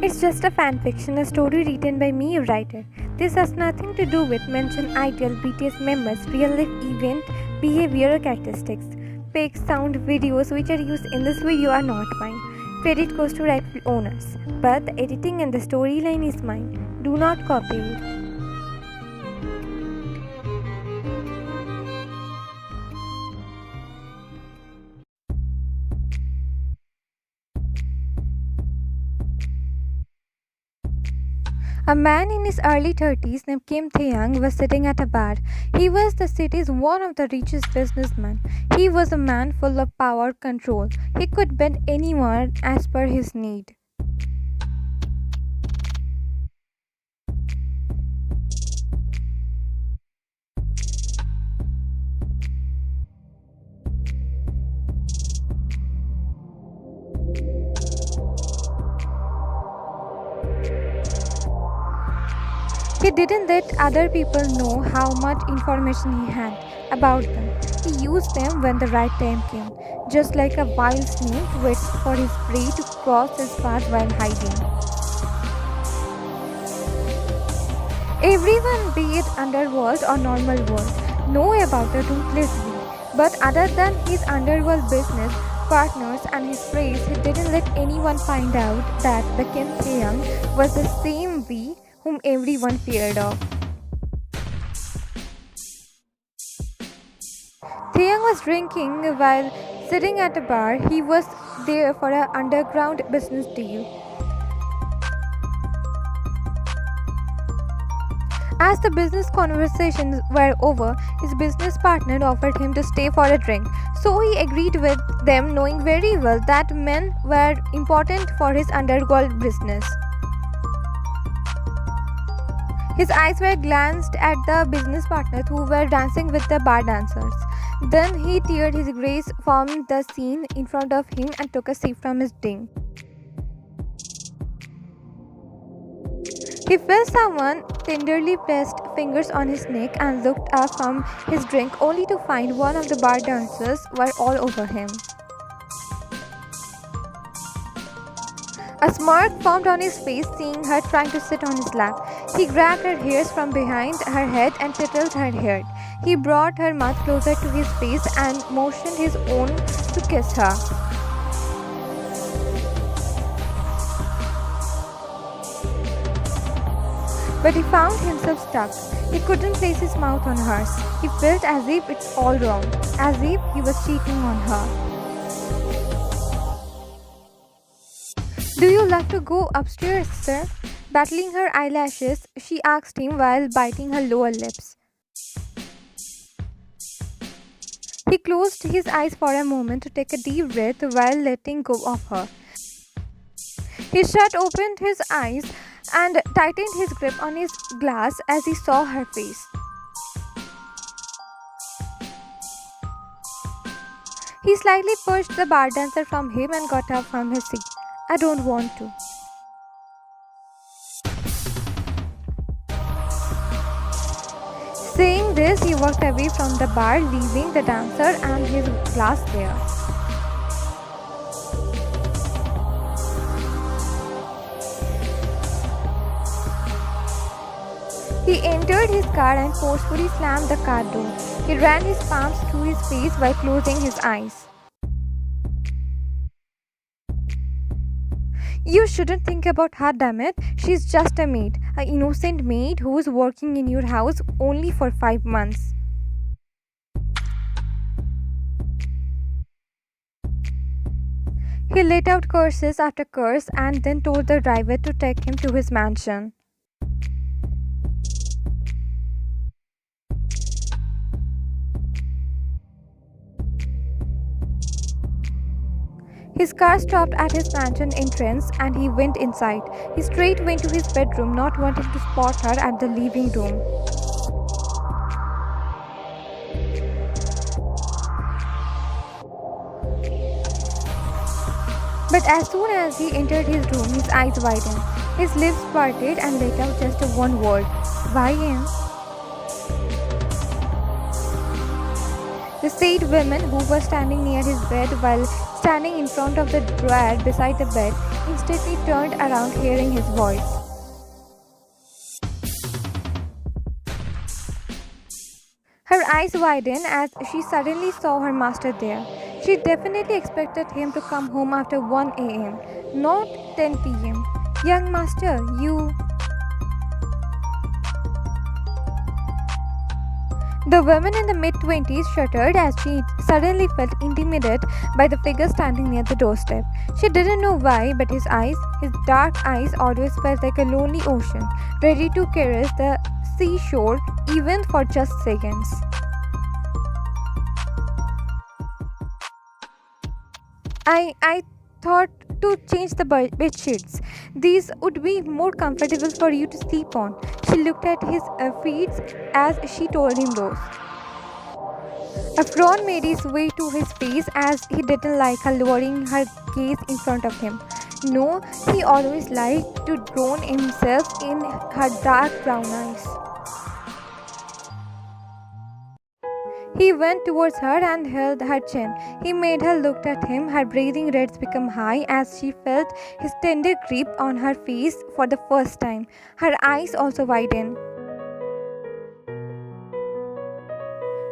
It's just a fanfiction, a story written by me, a writer. This has nothing to do with mentioned ideal BTS members, real life event, behavior or characteristics. Pics, sound, videos which are used in this video are not mine. Credit goes to rightful owners. But the editing and the storyline is mine. Do not copy it. A man in his early 30s named Kim Taehyung was sitting at a bar. He was the city's one of the richest businessmen. He was a man full of power control. He could bend anyone as per his need. He didn't let other people know how much information he had about them. He used them when the right time came, just like a wild snake waits for his prey to cross his path while hiding. Everyone, be it underworld or normal world, know about the ruthless V. But other than his underworld business partners and his praise, he didn't let anyone find out that the Kim Taehyung was the same V whom everyone feared of. Taehyung was drinking while sitting at a bar. He was there for an underground business deal. As the business conversations were over, his business partner offered him to stay for a drink. So he agreed with them, knowing very well that men were important for his underworld business. His eyes were glanced at the business partners who were dancing with the bar dancers. Then he teared his gaze from the scene in front of him and took a sip from his drink. He felt someone tenderly pressed fingers on his neck and looked up from his drink only to find one of the bar dancers were all over him. A smirk formed on his face seeing her trying to sit on his lap. He grabbed her hairs from behind her head and tickle her hair. He brought her mouth closer to his face and motioned his own to kiss her. But he found himself stuck. He couldn't place his mouth on hers. He felt as if it's all wrong, as if he was cheating on her. "Do you love to go upstairs, sir?" Battling her eyelashes, she asked him while biting her lower lips. He closed his eyes for a moment to take a deep breath while letting go of her. He opened his eyes and tightened his grip on his glass as he saw her face. He slightly pushed the bar dancer from him and got up from his seat. "I don't want to." Saying this, he walked away from the bar, leaving the dancer and his glass there. He entered his car and forcefully slammed the car door. He ran his palms through his face while closing his eyes. "You shouldn't think about her, damn it. She's just a maid, an innocent maid who's working in your house only for 5 months. He let out curses after curse and then told the driver to take him to his mansion. His car stopped at his mansion entrance and he went inside. He straight went to his bedroom, not wanting to spot her at the living room. But as soon as he entered his room, his eyes widened. His lips parted and let out just one word: "Why?" The said woman who was standing near his bed while standing in front of the drawer beside the bed instantly turned around hearing his voice. Her eyes widened as she suddenly saw her master there. She definitely expected him to come home after 1 a.m., not 10 p.m. Young master, you. The woman in the mid-20s shuddered as she suddenly felt intimidated by the figure standing near the doorstep. She didn't know why, but his dark eyes always felt like a lonely ocean, ready to caress the seashore even for just seconds. I thought to change the bed sheets. These would be more comfortable for you to sleep on. She looked at his feet as she told him those. A frown made its way to his face as he didn't like her lowering her gaze in front of him. No, he always liked to drown himself in her dark brown eyes. He went towards her and held her chin. He made her look at him, her breathing rates become high as she felt his tender grip on her face for the first time. Her eyes also widened.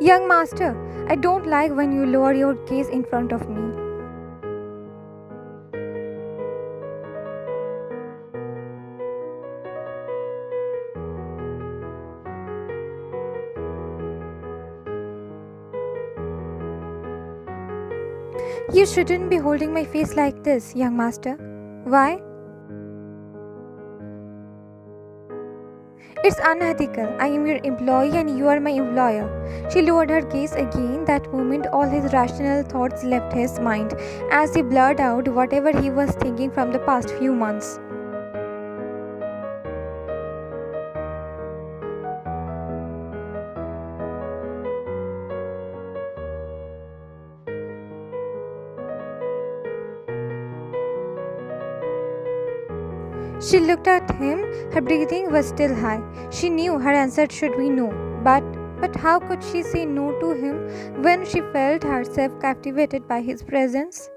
Young master, I don't like when you lower your gaze in front of me. You shouldn't be holding my face like this, young master. Why? It's unethical. I am your employee and you are my employer. She lowered her gaze again. That moment, all his rational thoughts left his mind as he blurred out whatever he was thinking from the past few months. She looked at him. Her breathing was still high. She knew her answer should be no. But how could she say no to him when she felt herself captivated by his presence?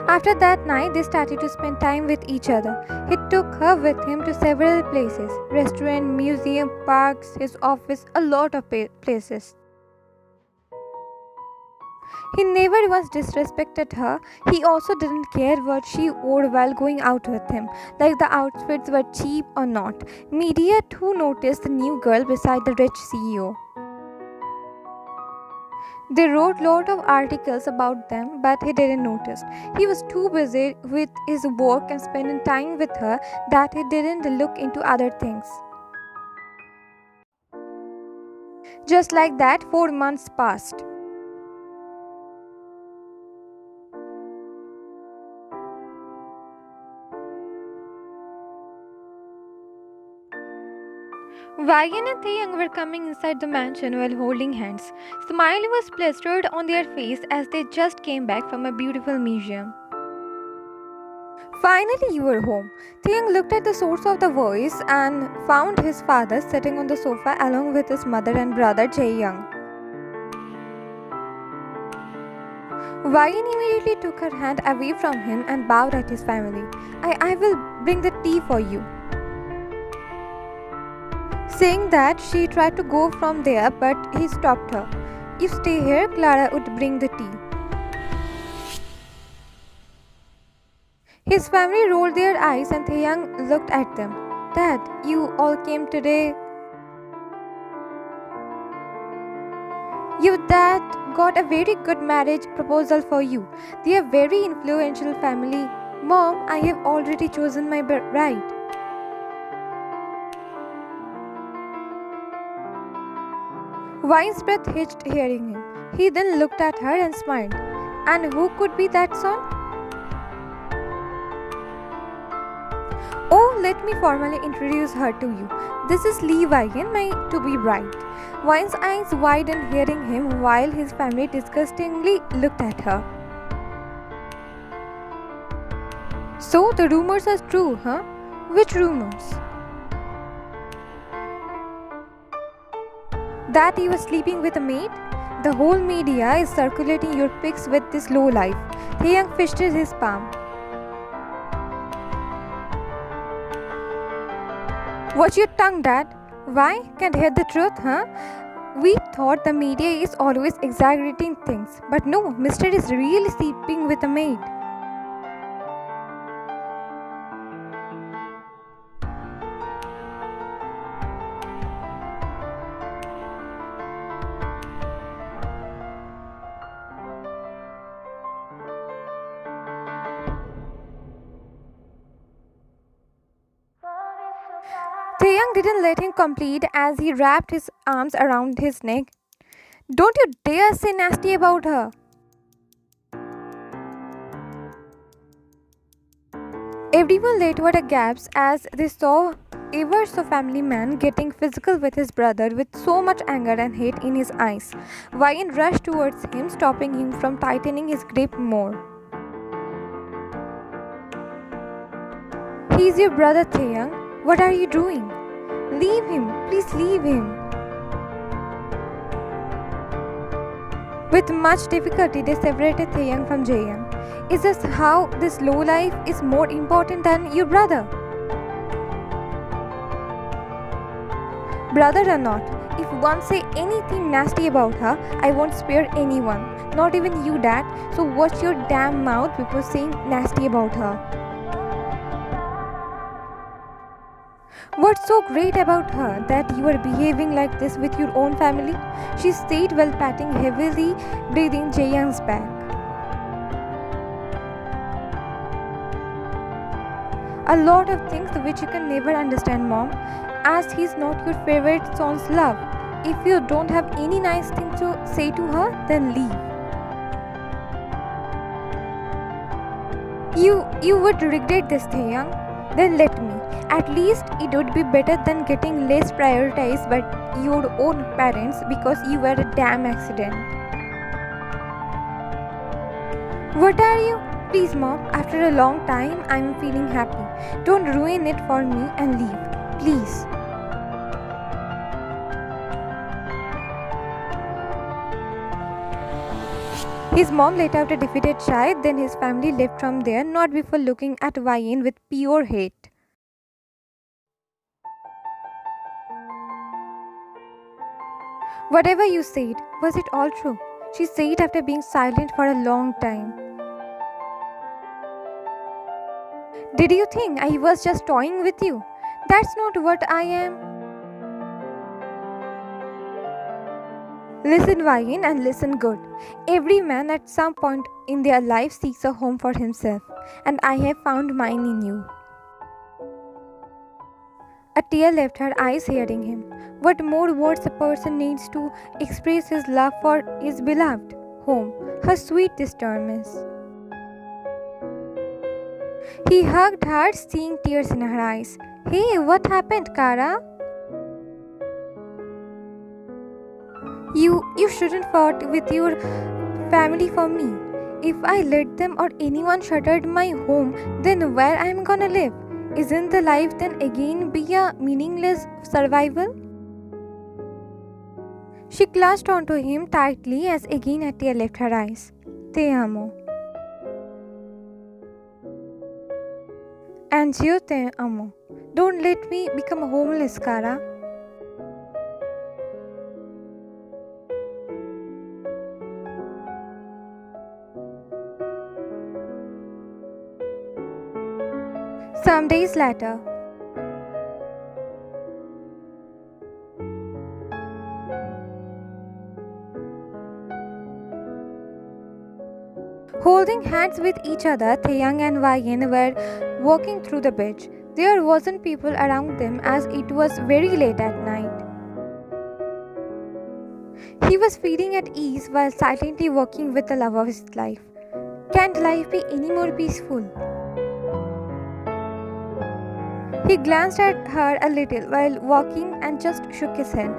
After that night, they started to spend time with each other. He took her with him to several places: restaurant, museum, parks, his office, a lot of places. He never once disrespected her. He also didn't care what she wore while going out with him, like the outfits were cheap or not. Media too noticed the new girl beside the rich CEO. They wrote lot of articles about them, but he didn't notice. He was too busy with his work and spending time with her that he didn't look into other things. Just like that, 4 months passed. Wayan and Taehyung were coming inside the mansion while holding hands. Smile was plastered on their face as they just came back from a beautiful museum. Finally, you were home. Taehyung looked at the source of the voice and found his father sitting on the sofa along with his mother and brother Jaeyoung. Wayan immediately took her hand away from him and bowed at his family. I will bring the tea for you. Saying that, she tried to go from there, but he stopped her. You stay here, Clara would bring the tea. His family rolled their eyes and Taehyung looked at them. Dad, you all came today. Your dad got a very good marriage proposal for you. They are very influential family. Mom, I have already chosen my bride. Wine's breath hitched hearing him. He then looked at her and smiled. And who could be that son? Oh, let me formally introduce her to you. This is Lee Wine, my to-be bride. Wine's eyes widened hearing him while his family disgustingly looked at her. So the rumors are true, huh? Which rumors? That you were sleeping with a maid? The whole media is circulating your pics with this lowlife. Taehyung fished his palm. Watch your tongue, Dad. Why? Can't hear the truth, huh? We thought the media is always exaggerating things. But no, Mister is really sleeping with a maid. Taehyung didn't let him complete as he wrapped his arms around his neck. Don't you dare say nasty about her. Everyone let out a gasp as they saw ever so family man getting physical with his brother with so much anger and hate in his eyes. Wine rushed towards him, stopping him from tightening his grip more. He's your brother, Taehyung. What are you doing? Leave him. Please leave him. With much difficulty, they separated Taehyung from Jaehyung. Is this how this low life is more important than your brother? Brother or not, if one say anything nasty about her, I won't spare anyone. Not even you, Dad. So watch your damn mouth before saying nasty about her. What's so great about her that you are behaving like this with your own family? She said while patting heavily breathing Jaehyung's back. A lot of things which you can never understand, Mom, as he's not your favorite son's love. If you don't have any nice thing to say to her, then leave. You would regret this, Taehyung. Then let me. At least it would be better than getting less prioritized by your own parents because you were a damn accident. What are you? Please, Mom, after a long time, I'm feeling happy. Don't ruin it for me and leave. Please. His mom let out a defeated sigh, then his family left from there, not before looking at Wine with pure hate. Whatever you said, was it all true? She said after being silent for a long time. Did you think I was just toying with you? That's not what I am. Listen, Wine, and listen good. Every man at some point in their life seeks a home for himself, and I have found mine in you. A tear left her eyes hearing him. What more words a person needs to express his love for his beloved home, her sweet disturbance. He hugged her, seeing tears in her eyes. Hey, what happened, Kara? You shouldn't fight with your family for me. If I let them or anyone shuttered my home, then where I'm gonna live? Isn't the life then again be a meaningless survival? She clutched onto him tightly as again a tear left her eyes. Te amo. And yo te amo. Don't let me become homeless, Kara. Some days later, holding hands with each other, Taehyung and Wine were walking through the beach. There wasn't people around them as it was very late at night. He was feeling at ease while silently working with the love of his life. Can't life be any more peaceful? He glanced at her a little while walking and just shook his head.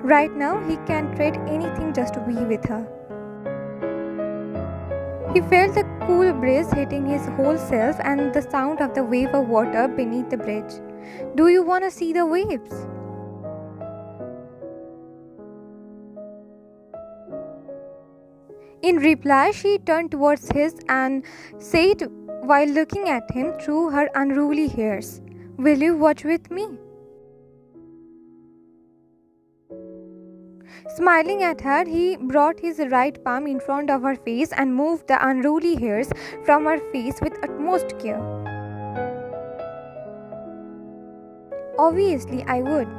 Right now, he can't trade anything just to be with her. He felt the cool breeze hitting his whole self and the sound of the wave of water beneath the bridge. Do you want to see the waves? In reply, she turned towards his and said while looking at him through her unruly hairs, "Will you watch with me?" Smiling at her, he brought his right palm in front of her face and moved the unruly hairs from her face with utmost care. "Obviously, I would."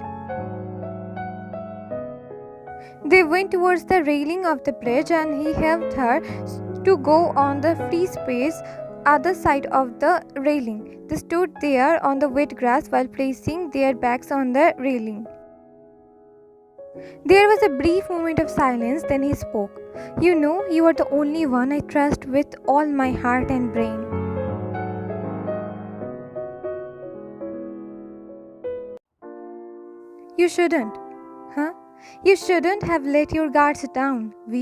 They went towards the railing of the bridge and he helped her to go on the free space other side of the railing. They stood there on the wet grass while placing their backs on the railing. There was a brief moment of silence, then he spoke. "You know, you are the only one I trust with all my heart and brain." You shouldn't. Huh? You shouldn't have let your guards down, V.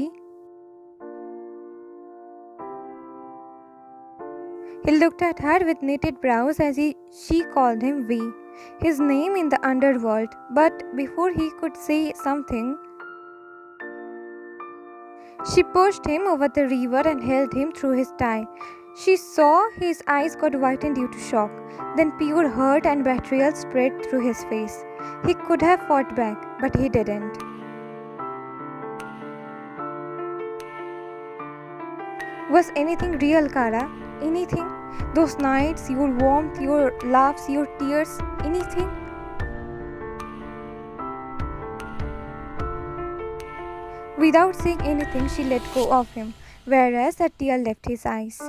He looked at her with knitted brows as she called him V, his name in the underworld, but before he could say something, she pushed him over the river and held him through his tie. She saw his eyes got whitened due to shock. Then pure hurt and betrayal spread through his face. He could have fought back, but he didn't. Was anything real, Kara? Anything? Those nights, your warmth, your laughs, your tears, anything? Without saying anything, she let go of him, whereas a tear left his eyes.